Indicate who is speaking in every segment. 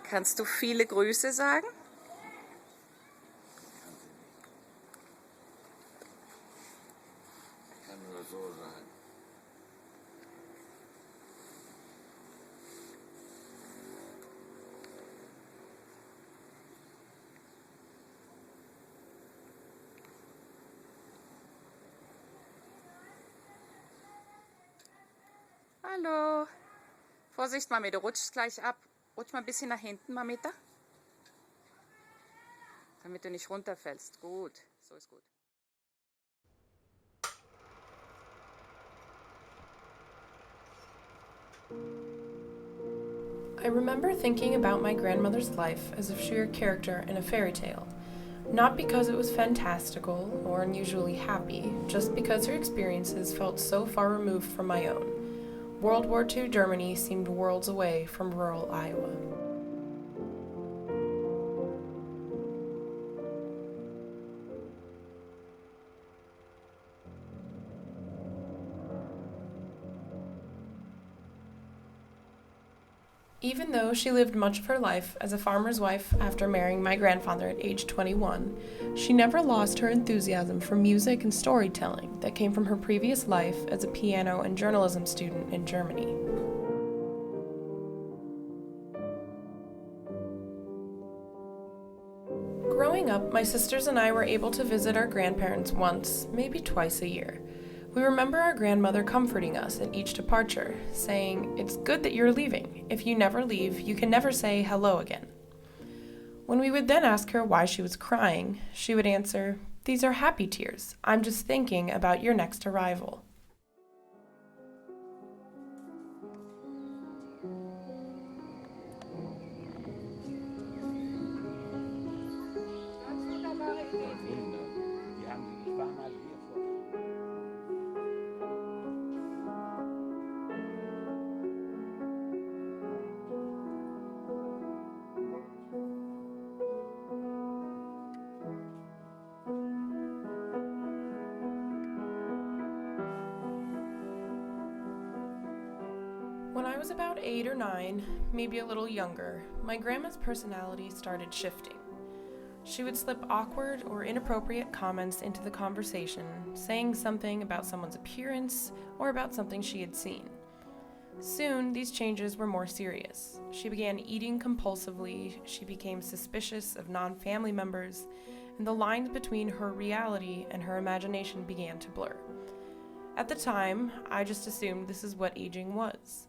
Speaker 1: Kannst du viele Grüße sagen?
Speaker 2: Kann nur so sein.
Speaker 1: Hallo. Vorsicht, Mami, du rutschst gleich ab. Rutsch mal ein bisschen nach hinten, Mamita. Damit du nicht runterfällst. Gut, so ist gut.
Speaker 3: I remember thinking about my grandmother's life as if she were a character in a fairy tale. Not because it was fantastical or unusually happy, just because her experiences felt so far removed from my own. World War II Germany seemed worlds away from rural Iowa. Even though she lived much of her life as a farmer's wife after marrying my grandfather at age 21, she never lost her enthusiasm for music and storytelling that came from her previous life as a piano and journalism student in Germany. Growing up, my sisters and I were able to visit our grandparents once, maybe twice a year. We remember our grandmother comforting us at each departure, saying, "It's good that you're leaving. If you never leave, you can never say hello again." When we would then ask her why she was crying, she would answer, "These are happy tears. I'm just thinking about your next arrival." When I was about 8 or 9, maybe a little younger, my grandma's personality started shifting. She would slip awkward or inappropriate comments into the conversation, saying something about someone's appearance or about something she had seen. Soon, these changes were more serious. She began eating compulsively, she became suspicious of non-family members, and the lines between her reality and her imagination began to blur. At the time, I just assumed this is what aging was.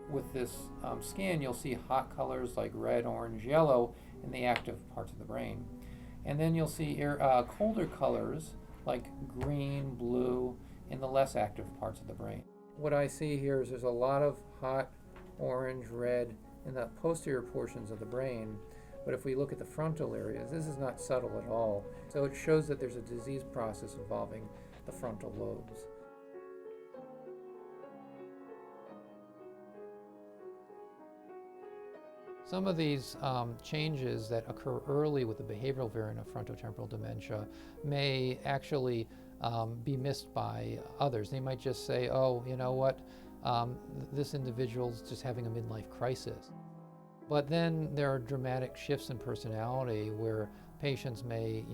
Speaker 4: With this scan, you'll see hot colors like red, orange, yellow in the active parts of the brain. And then you'll see colder colors like green, blue in the less active parts of the brain. What I see here is there's a lot of hot orange, red in the posterior portions of the brain. But if we look at the frontal areas, this is not subtle at all. So it shows that there's a disease process involving the frontal lobes. Some of these changes that occur early with the behavioral variant of frontotemporal dementia may actually be missed by others. They might just say, "Oh, you know what, this individual's just having a midlife crisis." But then there are dramatic shifts in personality where patients may,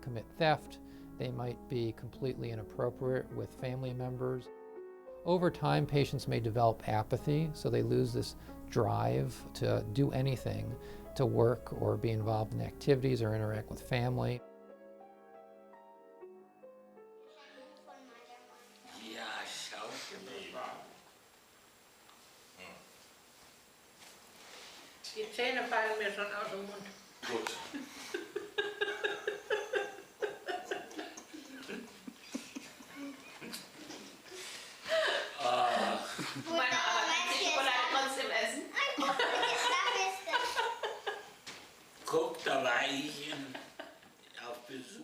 Speaker 4: commit theft. They might be completely inappropriate with family members. Over time, patients may develop apathy, so they lose this drive to do anything, to work or be involved in activities or interact with family.
Speaker 2: Ja, Schauspiel.
Speaker 5: Die Zähne fallen mir schon aus dem Mund.
Speaker 2: Gut. Guck, da war ich auf Besuch.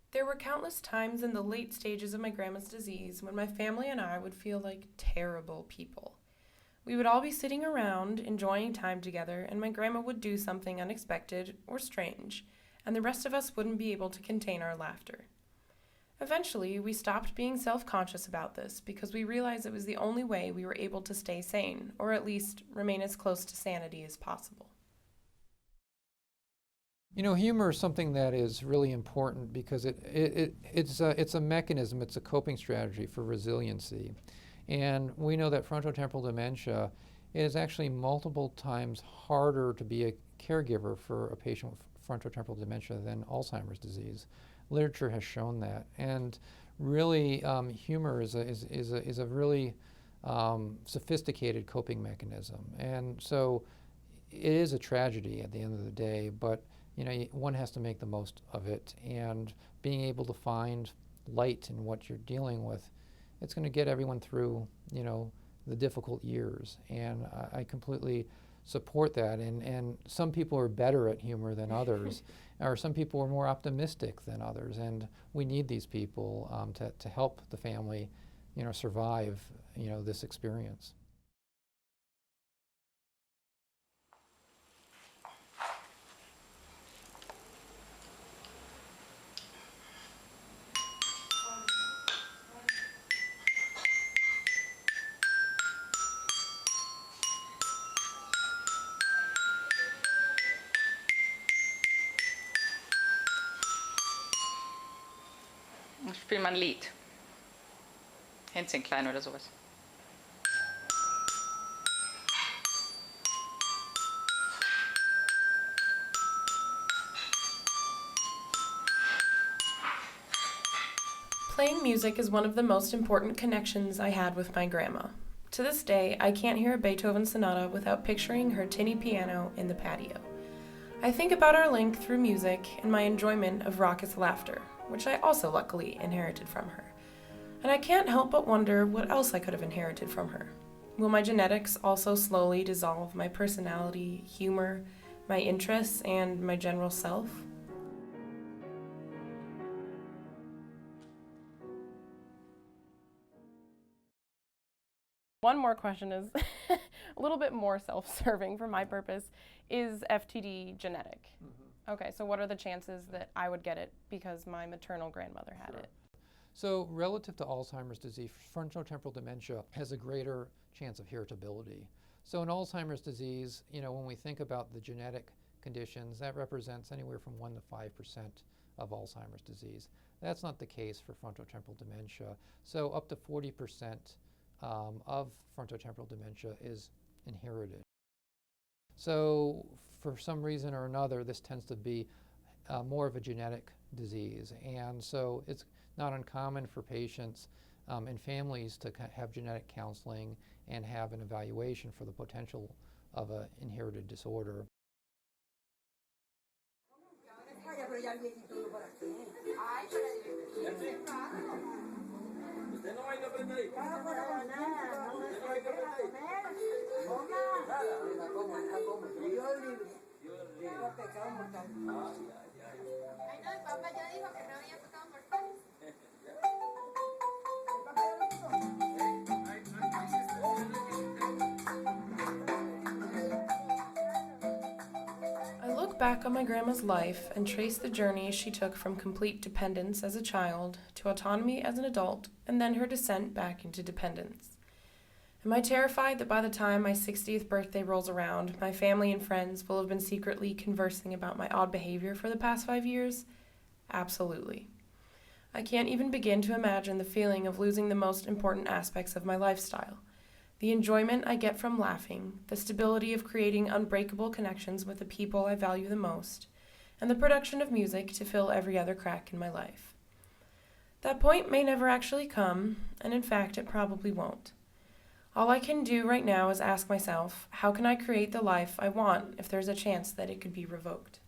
Speaker 3: There were countless times in the late stages of my grandma's disease when my family and I would feel like terrible people. We would all be sitting around, enjoying time together, and my grandma would do something unexpected or strange, and the rest of us wouldn't be able to contain our laughter. Eventually, we stopped being self-conscious about this because we realized it was the only way we were able to stay sane, or at least remain as close to sanity as possible.
Speaker 4: You know, humor is something that is really important because it's a mechanism, it's a coping strategy for resiliency. And we know that frontotemporal dementia is actually multiple times harder to be a caregiver for a patient with frontotemporal dementia than Alzheimer's disease. Literature has shown that. And really, humor is a really sophisticated coping mechanism. And so it is a tragedy at the end of the day, but you know, one has to make the most of it, and being able to find light in what you're dealing with, it's going to get everyone through, you know, the difficult years. And I completely support that. And some people are better at humor than others, or some people are more optimistic than others. And we need these people to help the family, you know, survive, you know, this experience.
Speaker 1: Ich spiele mal ein Lied. Hänschen klein oder sowas.
Speaker 3: Playing music is one of the most important connections I had with my grandma. To this day, I can't hear a Beethoven sonata without picturing her tinny piano in the patio. I think about our link through music and my enjoyment of raucous laughter, which I also luckily inherited from her. And I can't help but wonder what else I could have inherited from her. Will my genetics also slowly dissolve my personality, humor, my interests, and my general self? One more question is a little bit more self-serving for my purpose. Is FTD genetic? Mm-hmm. Okay, so what are the chances that I would get it because my maternal grandmother had it?
Speaker 4: So relative to Alzheimer's disease, frontotemporal dementia has a greater chance of heritability. So in Alzheimer's disease, you know, when we think about the genetic conditions, that represents anywhere from 1 to 5% of Alzheimer's disease. That's not the case for frontotemporal dementia. So up to 40% of frontotemporal dementia is inherited. So for some reason or another, this tends to be more of a genetic disease. And so it's not uncommon for patients and families to have genetic counseling and have an evaluation for the potential of an inherited disorder.
Speaker 3: I look back on my grandma's life and trace the journey she took from complete dependence as a child to autonomy as an adult, and then her descent back into dependence. Am I terrified that by the time my 60th birthday rolls around, my family and friends will have been secretly conversing about my odd behavior for the past 5 years? Absolutely. I can't even begin to imagine the feeling of losing the most important aspects of my lifestyle. The enjoyment I get from laughing, the stability of creating unbreakable connections with the people I value the most, and the production of music to fill every other crack in my life. That point may never actually come, and in fact it probably won't. All I can do right now is ask myself, how can I create the life I want if there's a chance that it could be revoked?